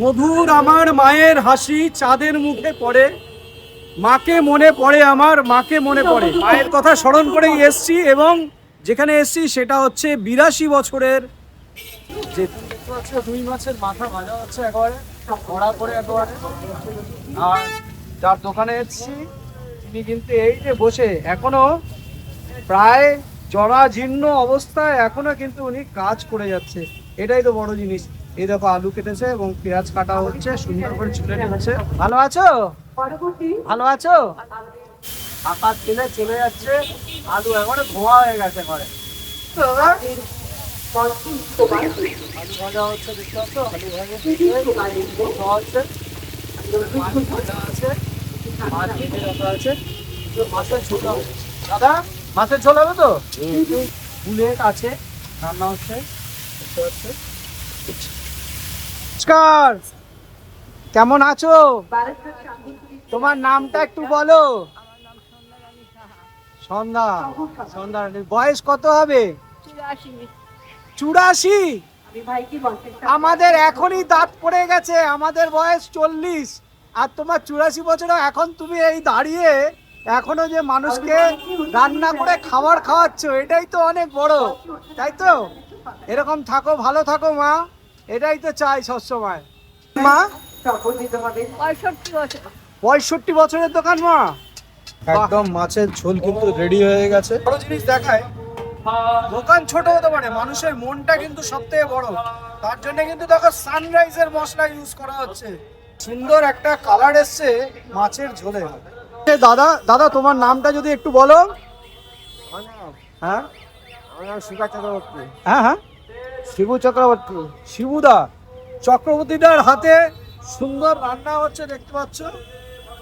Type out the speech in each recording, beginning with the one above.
মধুর আমার মায়ের হাসি চাঁদের মুখে পড়ে, মাকে মনে পড়ে, আমার মাকে মনে পড়ে। মায়ের কথা স্মরণ করেই এসছি, এবং যেখানে এসছি সেটা হচ্ছে 82 বছরের যে 2 মাছের মাথা ভাজা হচ্ছে একেবারে ভরা করে একেবারে। আর যার দোকানে এসছি তিনি কিন্তু এই যে বসে এখনো প্রায় জরাজীর্ণ অবস্থায় এখনো কিন্তু উনি কাজ করে যাচ্ছে। এটাই তো বড় জিনিস। এই দেখো আলু কেটেছে এবং পেঁয়াজ কাটা হচ্ছে, সুন্দর করে চুলে নিচ্ছে। ভালো আছো? ভালো আছো? আকাশ তেলে চলে যাচ্ছে, আলু একেবারে ধোয়া হয়ে গেছে ঘরে। আলু ভাজা হচ্ছে, দেখতে পাচ্ছ? আলু ভাজা হচ্ছে, মাছ ভেজে রাখা আছে, মাছের ঝোল হবে। দাদা মাছের ঝোল হবে তো? বুলেট আছে, রান্না হচ্ছে, দেখতে পাচ্ছে। নমস্কার, কেমন আছো? তোমার নামটা একটু বলো। সন্ধ্যা। সন্ধ্যা। বয়স কত হবে? 84। আমাদের এখনই দাঁত পড়ে গেছে, আমাদের বয়স 40, আর তোমার 84 বছর। এখন তুমি এই দাঁড়িয়ে এখনো যে মানুষকে রান্না করে খাবার খাওয়াচ্ছ, এটাই তো অনেক বড়, তাই তো? এরকম থাকো, ভালো থাকো মা, এটাই তো চাই সবসময়। মা 65 বছরের দোকান মা। একদম মাছের ঝোল কিন্তু রেডি হয়ে গেছে। বড় জিনিস দেখায়, দোকান ছোট হতে পারে, মানুষের মনটা কিন্তু সবথেকে বড়। তার জন্য কিন্তু দেখো সানরাইজের মশলা ইউজ করা হচ্ছে। সুন্দর একটা কালার এসছে মাছের ঝোলে। দাদা দাদা তোমার নামটা যদি একটু বলো। হ্যাঁ, শিবা চক্রবর্তী। হ্যাঁ হ্যাঁ, শিবু চক্রবর্তী। শিবুদা, চক্রবর্তীদার হাতে সুন্দর রান্না হচ্ছে, দেখতে পাচ্ছ।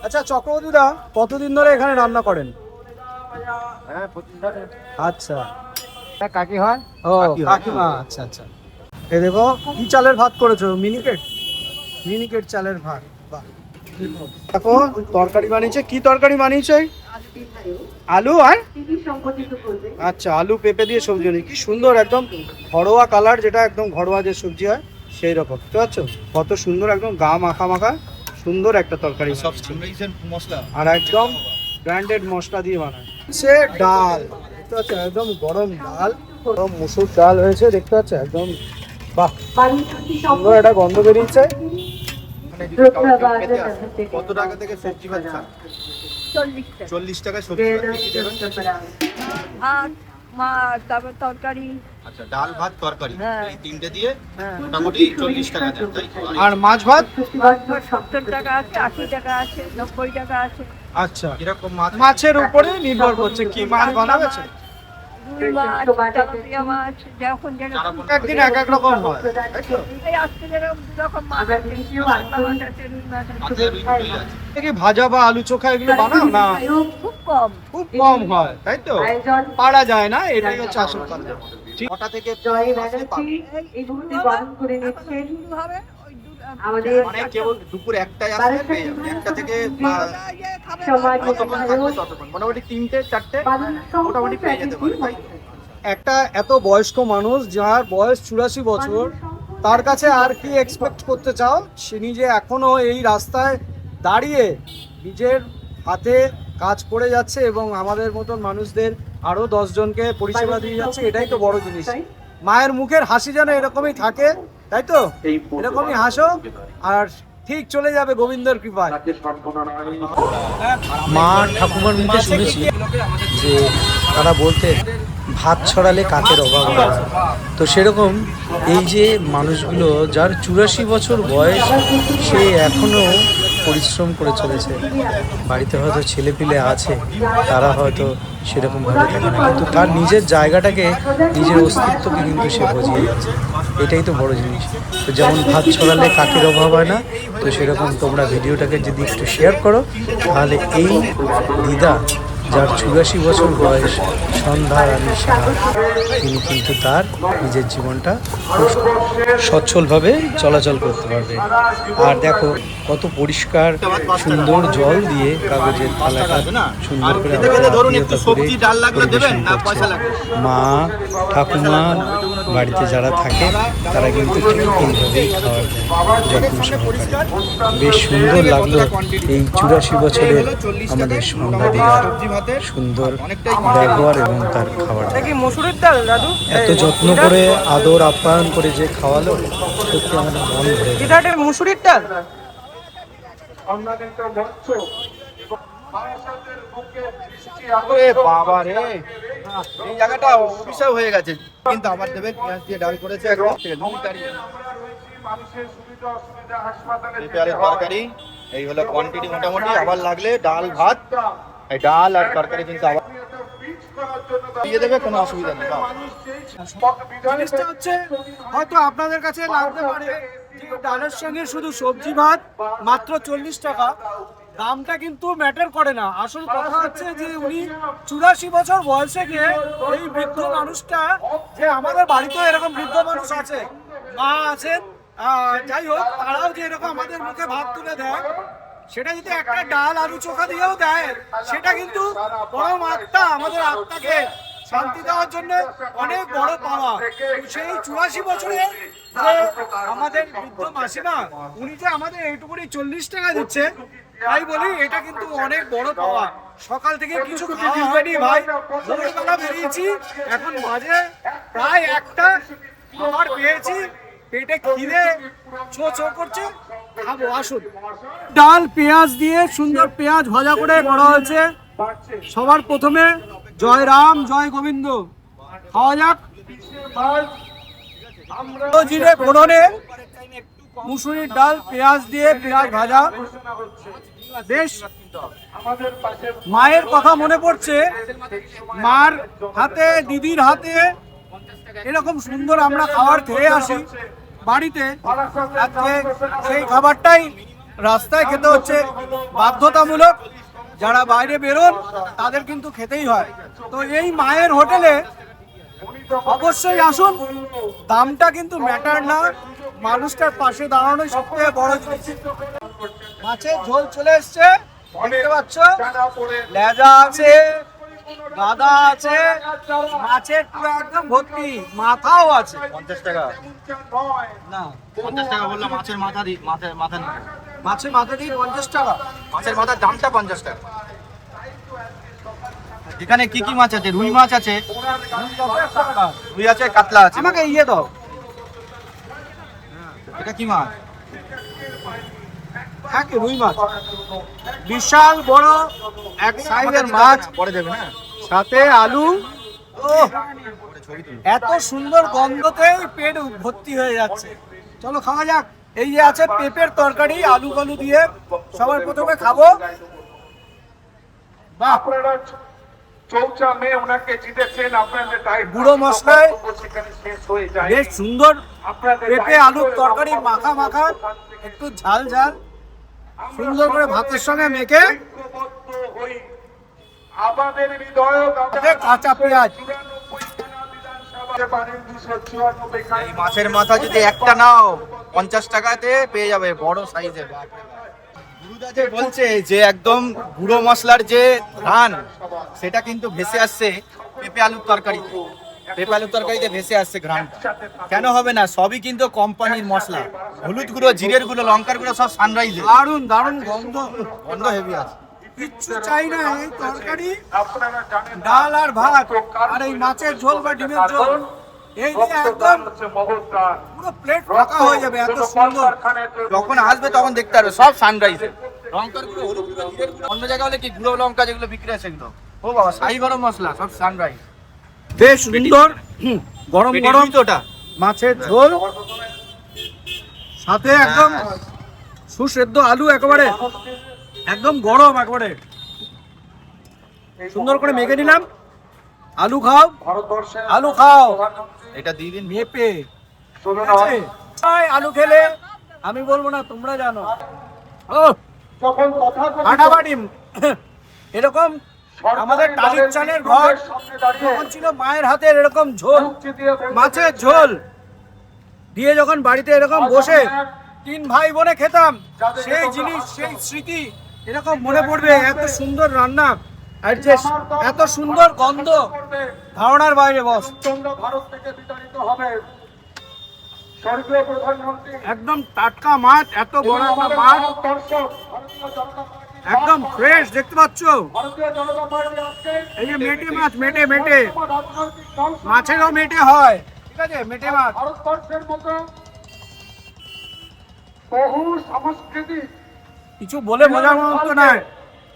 আচ্ছা চক্রবর্তীদা, কতদিন ধরে এখানে রান্না করেন? হ্যাঁ, আচ্ছা, কাকি হয়। ও কাকিমা, আচ্ছা আচ্ছা। এই দেখো কি চালের ভাত করেছো? মিনিকেট। মিনিকেট চালের ভাত। বাহ। দেখো তরকারি বানিয়েছে। কি তরকারি বানিয়েছে? আলু আর আচ্ছা, আলু পেঁপে দিয়ে সবজি বানিয়েছে। কি সুন্দর, একদম ঘরোয়া কালার, যেটা একদম ঘরোয়া যে সবজি হয় সেই রকম। বুঝতে পারছো কত সুন্দর, একদম গা মাখা মাখা সুন্দর একটা তরকারি। সব মশলা আর একদম ব্র্যান্ডেড মশলা দিয়ে বানায়। সে ডাল, দেখতে পাচ্ছ একদম গরম ডাল, গরম মুসুর ডাল হয়েছে, দেখতে পাচ্ছ একদম। বাহ, সুন্দর একটা গন্ধ বেরিয়েছে। কত টাকা থেকে সবজি খাচ্ছেন? 40 টাকা সবজি ভাত, মাছ, তারপর তরকারি। আচ্ছা, ডাল ভাত তরকারি, হ্যাঁ। এই তিনটে দিয়ে মোটামুটি 40 টাকা দেন, তাই তো? আর মাছ ভাত? মাছ ভাত 70 টাকা আছে, 80 টাকা আছে, 90 টাকা আছে। আচ্ছা, এরকম মাছ মাছের উপরে নির্ভর করছে কি মাছ বানাবে। রুই মাছ, তেলাপিয়া মাছ, যখন যেরকম। একদিন এক এক রকম হয়, তাই তো? এই আজকে যেরকম দু রকম মাছ আছে, কাতলা মাছ আছে, রুই মাছ আছে। মাছের রুই আছে। এটা কি ভাজা বা আলু চোখা এগুলো বানাও না? খুব কম। খুব কম হয়, তাই তো? পারা যায় না, এটাই হচ্ছে আসল কথা। ঠিক। কটা থেকে শুরু হবে ওই মানে কেবল দুপুর 1টায় আসলে পেয়ে যাবেন। 1টা থেকে যতক্ষণ থাকবে ততক্ষণ, মোটামুটি 3টে 4টে মোটামুটি পেয়ে যেতে পারে, তাই তো? একটা এত বয়স্ক মানুষ যার বয়স 84 বছর, তার কাছে আর কি এক্সপেক্ট করতে চাও? সে নিজে এখনো এই রাস্তায় দাঁড়িয়ে নিজের হাতে কাজ করে যাচ্ছে এবং আমাদের মতন মানুষদের আরো 10 জনকে পরিষেবা দিয়ে যাচ্ছে। এটাই তো বড় জিনিস। মায়ের মুখের হাসি যেন এরকমই থাকে, তাই তো? এরকমই হাসো, আর ঠিক চলে যাবে গোবিন্দর কৃপায়। মা ঠাকুমার মুখে শুনেছি যে তারা বলতেন ভাত ছড়ালে কাকের অভাব হয়। তো সেরকম এই যে মানুষগুলো যার 84 বছর বয়স, সে এখনও পরিশ্রম করে চলেছে। বাড়িতে হয়তো ছেলেপিলে আছে, তারা হয়তো সেরকমভাবে থাকে না, কিন্তু তার নিজের জায়গাটাকে, নিজের অস্তিত্বকে কিন্তু সে বুঝিয়ে যাচ্ছে। এটাই তো বড় জিনিস। তো যেমন ভাত ছড়ালে কাকের অভাব হয় না, তো সেরকম তোমরা ভিডিওটাকে যদি একটু শেয়ার করো, তাহলে এই দিদা যার 84 বছর বয়স, সন্ধ্যা রানী সাহা, তিনি কিন্তু তার নিজের জীবনটা খুব সচ্ছলভাবে চলাচল করতে পারবে। আর দেখো কত পরিষ্কার সুন্দর জল দিয়ে কাগজের থালাটা সুন্দর করে আত্মীয়তা করে পরিবেশন করছে। মা ঠাকুমা বাড়িতে যারা থাকে তারা কিন্তু ঠিক এইভাবেই খাবার দেয় যত্ন সহকারে। বেশ সুন্দর লাগলো এই 84 বছরের আমাদের সন্ধ্যাদিগার সুন্দর ব্যবহার এবং তার খাবার। মসুরির ডাল দাদু এত যত্ন করে আদর আপ্যায়ন করে যে খাওয়ালো, সত্যি আমাদের মন ভরে গেল। এটা মসুরির ডাল। আরে বাবা রে, এই জায়গাটা অভিশাপ হয়ে গেছে। কিন্তু আমার দেবে পেঁয়াজ দিয়ে ডাল করেছে একদম পেঁপের তরকারি। এই হলো কোয়ান্টিটি মোটামুটি। আবার লাগলে ডাল ভাত, এই ডাল আর তরকারি কিন্তু আবার দিয়ে দেবে, কোনো অসুবিধা নেই। জিনিসটা হচ্ছে হয়তো আপনাদের কাছে লাগতে পারে যে ডালের সঙ্গে শুধু সবজি ভাত মাত্র 40 টাকা, দামটা কিন্তু ম্যাটার করে না। আসল কথা হচ্ছে যে উনি 84 বছর বয়সে গিয়ে এই বৃদ্ধ মানুষটা, যে আমাদের বাড়িতেও এরকম বৃদ্ধ মানুষ আছে, মা আছেন, যাই হোক, তারাও যে এরকম আমাদের মুখে ভাত তুলে দেয়, সেটা যদি একটা ডাল আলু চোখা দিয়েও দেয়, সেটা কিন্তু পরম আত্মা, আমাদের আত্মাকে শান্তি দেওয়ার জন্য অনেক বড় পাওয়া। সেই 84 বছরে যে আমাদের বৃদ্ধ মাসিমা, উনি যে আমাদের এইটুকুনি 40 টাকা দিচ্ছে, তাই বলি এটা কিন্তু অনেক বড় পাওয়া। সকাল থেকে কিছু খাওয়া হয়নি ভাই, ভোরবেলা বেরিয়েছি, এখন বাজে প্রায় 1টা, খাবার পেয়েছি, পেটে খিদে ছো ছো করছে, খাবো। আসুন, ডাল পেঁয়াজ দিয়ে সুন্দর পেঁয়াজ ভাজা করে করা হয়েছে। সবার প্রথমে জয় রাম জয় গোবিন্দ, খাওয়া যাক। জিরে ফোড়নে মুসুরির ডাল পেঁয়াজ দিয়ে পেঁয়াজ ভাজা, বেশ। মায়ের কথা মনে পড়ছে, মার হাতে, দিদির হাতে এরকম সুন্দর আমরা খাবার খেয়ে আসি বাড়িতে। আজকে সেই খাবারটাই রাস্তায় খেতে হচ্ছে, বাধ্যতামূলক। যারা বাইরে বেরোন তাদের কিন্তু খেতেই হয়। তো এই মায়ের হোটেলে অবশ্যই আসুন, দামটা কিন্তু ম্যাটার না, মানুষটার পাশে দাঁড়ানোই সবথেকে বড় জিনিস। মাছের ঝোল চলে এসছে, দেখতে পাচ্ছ, লেজা আছে, গাদা আছে, মাছের পুরো একদম ভর্তি, মাথাও আছে। 50 টাকা না, 50 টাকা বললাম, মাছের মাথা দিই, মাথা নেই। মাছের মাথা দিয়ে 50 টাকা। মাছের মাথার দামটা 50 টাকা। এখানে কি কি মাছ আছে? রুই মাছ আছে, রুই আছে, কাতলা আছে। আমাকে ইয়ে দাও। এটা কি মাছ? হ্যাঁ, কি রুই মাছ, বিশাল বড় এক সাইজের মাছ, পরে দেবে না? সাথে আলু। এত সুন্দর গন্ধতেই পেট ভর্তি হয়ে যাচ্ছে। চলো খাওয়া যাক। এই যে আছে পেঁপের তরকারি, আলু আলু দিয়ে সবার প্রথমে খাবো। বাহ, চৌচা মেয়ে ওনাকে জিতেছেন আপনাদের গুঁড়ো মশলায় বেশ সুন্দর পেঁপে আলুর তরকারি, মাখা মাখা, একটু ঝাল ঝাল, সুন্দর করে ভাতের সঙ্গে মেখে, আমাদের বিধায়ক কাঁচা পেঁয়াজ। এই মাছের মাথা যদি একটা নাও 50 টাকাতে পেয়ে যাবে, বড় সাইজের। গুরুদা যে বলছে যে একদম গুঁড়ো মশলার যে ঘ্রাণ, সেটা কিন্তু ভেসে আসছে পেঁপে আলুর তরকারিতে। পেঁপে আলুর তরকারিতে ভেসে আসছে ঘ্রাণটা। কেন হবে না? সবই কিন্তু কোম্পানির মশলা। হলুদ গুঁড়ো, জিরের গুঁড়ো, লঙ্কার গুঁড়ো সব সানরাইজ। দারুণ দারুণ গন্ধ, গন্ধ হেভি আছে। কিচ্ছু চাই না, এই তরকারি, ডাল আর ভাত, আর এই মাছের ঝোল বা ডিমের ঝোল, এই দিয়ে একদম পুরো প্লেট ফাঁকা হয়ে যাবে। এত সুন্দর। যখন আসবে তখন দেখতে পারবে সব সানরাইজ। লঙ্কার গুঁড়ো, হলুদ গুঁড়ো, জিরের গুঁড়ো, অন্য জায়গায় হলে কি গুঁড়ো লঙ্কা যেগুলো বিক্রি আছে সেগুলো, ও বাবা, শাহী গরম মশলা, সব সানরাইজ। বেশ সুন্দর গরম গরম ওটা মাছের ঝোল, সাথে একদম সুসেদ্ধ আলু, একেবারে একদম গরম, একেবারে সুন্দর করে মেখে নিলাম। আলু খাও, আলু খাও, এটা দিয়ে দিন। মেপে আলু খেলে আমি বলবো না, তোমরা জানো। ও ফাটাফাটি, এরকম আমাদের টালির চালের ঘর তখন ছিল মায়ের হাতের এরকম ঝোল, মাছের ঝোল দিয়ে যখন বাড়িতে এরকম বসে 3 ভাই বোনে খেতাম, সেই জিনিস সেই স্মৃতি এরকম মনে পড়বে। এত সুন্দর রান্না আর যে এত সুন্দর গন্ধ ধারণার বাইরে বস। ভারত থেকে বিতাড়িত হবে স্বর্গীয় প্রধানমন্ত্রী একদম টাটকা মাছ, এত বড় একটা মাছ, দর্শক ভারতীয় জনতা পার্টি একদম ফ্রেশ দেখতে পাচ্ছ। ভারতীয় জনতা পার্টি আজকে এই যে মেটে মাছ, মেটে মেটে রাজনৈতিক দল মাছেরও মেটে হয়, ঠিক আছে, মেটে মাছ। ভারতবর্ষের মতো বহু সংস্কৃতি কিছু বলে বোঝার মতো নয়,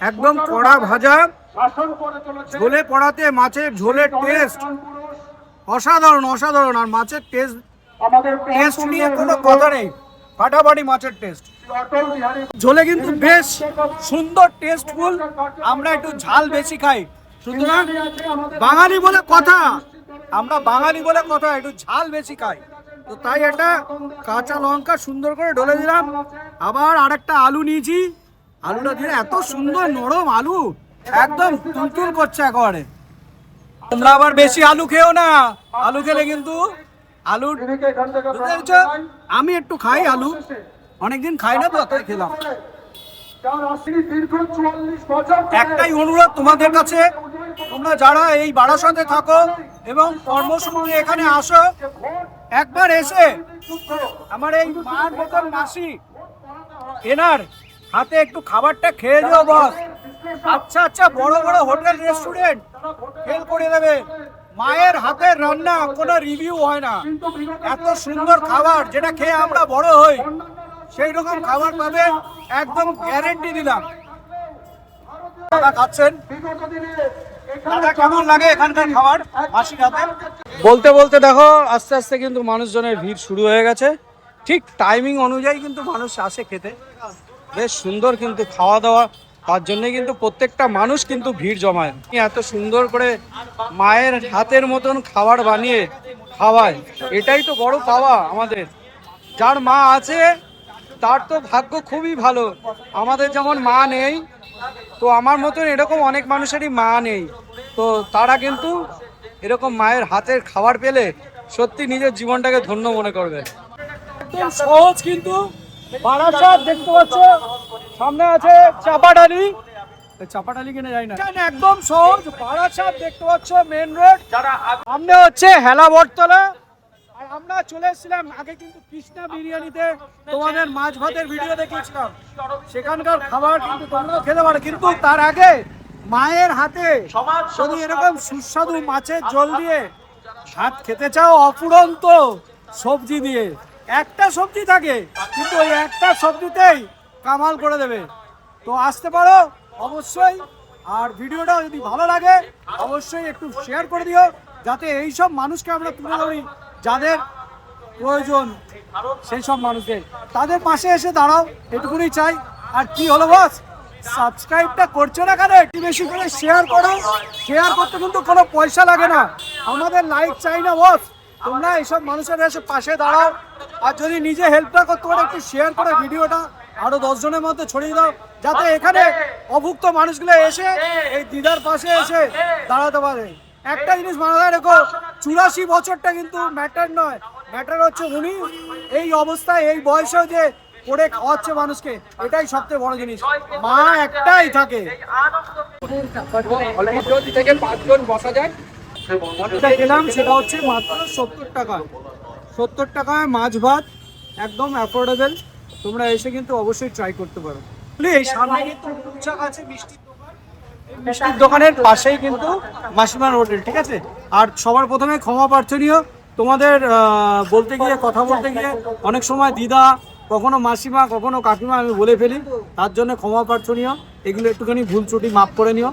একদম কড়া ভাজা, শাসন করে চলেছে ঝোলে পড়াতে মাছের ঝোলের টেস্ট পুরুষ অসাধারণ অসাধারণ। আর মাছের টেস্ট আমাদের টেস্ট নিয়ে কোনো কথা নেই, ফাটাফাটি মাছের টেস্ট। অটল বিহারী ঝোলে কিন্তু বেশ সুন্দর টেস্টফুল, আমরা একটু ঝাল বেশি খাই, সুতরাং বাঙালি বলে কথা, আমরা বাঙালি বলে কথা একটু ঝাল বেশি খাই, তো তাই একটা কাঁচা লঙ্কা সুন্দর করে ঢলে দিলাম। আবার আরেকটা আলু নিয়েছি, আলুটা দিয়ে এত সুন্দর নরম আলু, একদম তুলতুল করছে একেবারে। তোমরা আবার বেশি আলু খেও না, আলু খেলে কিন্তু আলুর এখান থেকে বুঝতে পেরেছো? আমি একটু খাই আলু, অনেকদিন খাই না তো তাই খেলাম। যার আসলে দীর্ঘ 44 বছর ধরে একটাই অনুরোধ তোমাদের কাছে, তোমরা যারা এই বারাসতে থাকো এবং কর্মসূত্রে এখানে আসো, একবার এসে আমার এই মার মতন মাসি এনার হাতে একটু খাবারটা খেয়ে যাও বস। আচ্ছা আচ্ছা বড় বড় হোটেল রেস্টুরেন্ট ফেল করে দেবে, মায়ের হাতের রান্না কোনো রিভিউ হয় না। এত সুন্দর খাবার যেটা খেয়ে আমরা বড় হই, সেই রকম খাবার পাবে, একদম গ্যারেন্টি দিলাম। দাদা খাচ্ছেন, দাদা কেমন লাগে এখানকার খাবার মাসির হাতে? বলতে বলতে দেখো আস্তে আস্তে কিন্তু মানুষজনের ভিড় শুরু হয়ে গেছে, ঠিক টাইমিং অনুযায়ী কিন্তু মানুষ আসে খেতে। বেশ সুন্দর কিন্তু খাওয়া দাওয়া, তার জন্য কিন্তু প্রত্যেকটা মানুষ কিন্তু ভিড় জমায়। এত সুন্দর করে মায়ের হাতের মতন খাবার বানিয়ে খাওয়ায়, এটাই তো বড় পাওয়া আমাদের। যার মা আছে তার তো ভাগ্য খুবই ভালো। আমাদের যেমন মা নেই, তো আমার মতন এরকম অনেক মানুষেরই মা নেই, তো তারা কিন্তু এরকম মায়ের হাতের খাবার পেলে সত্যি নিজের জীবনটাকে ধন্য মনে করবে। একদম সহজ কিন্তু বারাসাত দেখতে পাচ্ছ, সামনে আছে চাপাডালি, চাপাডালি কিনে যাই না, একদম সহজ বারাসাত দেখতে পাচ্ছ মেন রোড, সামনে হচ্ছে হেলা বটতলা। আর আমরা চলে এসেছিলাম আগে কিন্তু কৃষ্ণা বিরিয়ানিতে, তোমাদের মাছ ভাতের ভিডিও দেখিয়েছিলাম, সেখানকার খাবার কিন্তু তোমরাও খেতে পারো, কিন্তু তার আগে মায়ের হাতে যদি এরকম সুস্বাদু মাছের ঝোল দিয়ে ভাত খেতে চাও, অফুরন্ত সবজি দিয়ে, একটা সবজি থাকে কিন্তু ওই একটা সবজিতেই কামাল করে দেবে। তো আসতে পারো অবশ্যই, আর ভিডিওটা যদি ভালো লাগে অবশ্যই একটু শেয়ার করে দিও, যাতে এই সব মানুষকে আমরা তুলে ধরি যাদের প্রয়োজন, সেই সব মানুষদের, তাদের পাশে এসে দাঁড়াও, এটুকুনি চাই। আর কি হলো বস, সাবস্ক্রাইবটা করছো না কেন? একটু বেশি করে শেয়ার করো, শেয়ার করতে কিন্তু কোনো পয়সা লাগে না, আমাদের লাইক চাই না বস, তোমরা এইসব মানুষের এসে পাশে দাঁড়াও। আর যদি নিজে হেল্পটা করতে পারো, একটু শেয়ার করে ভিডিওটা আরো 10 জনের মধ্যে ছড়িয়ে দাও, যাতে এখানে অভুক্ত মানুষগুলো এসে এই দিদার পাশে এসে দাঁড়াতে পারে। একটা জিনিস মাথায় রেখো, 84 বছরটা কিন্তু ম্যাটার নয়, ম্যাটার হচ্ছে উনি এই অবস্থায় এই বয়সেও যে করে খাওয়াচ্ছে মানুষকে, এটাই সবচেয়ে বড় জিনিস। মা একটাই থাকে। থেকে 5 জন বসা যায়, যেটা খেলাম সেটা হচ্ছে মাত্র 70 টাকা, 70 টাকায় মাছ ভাত, একদম অ্যাফোর্ডেবল। তোমরা এসে কিন্তু অবশ্যই ট্রাই করতে পারো। এই সামনে কিন্তু পুঁচা আছে মিষ্টির দোকান, মিষ্টির দোকানের পাশেই কিন্তু মাসিমার হোটেল, ঠিক আছে। আর সবার প্রথমে ক্ষমা প্রার্থনীয়, তোমাদের বলতে গিয়ে কথা বলতে গিয়ে অনেক সময় দিদা, কখনো মাসিমা, কখনো কাকিমা আমি বলে ফেলি, তার জন্য ক্ষমা প্রার্থনীয়, এগুলো একটুখানি ভুল ত্রুটি মাফ করে নিও।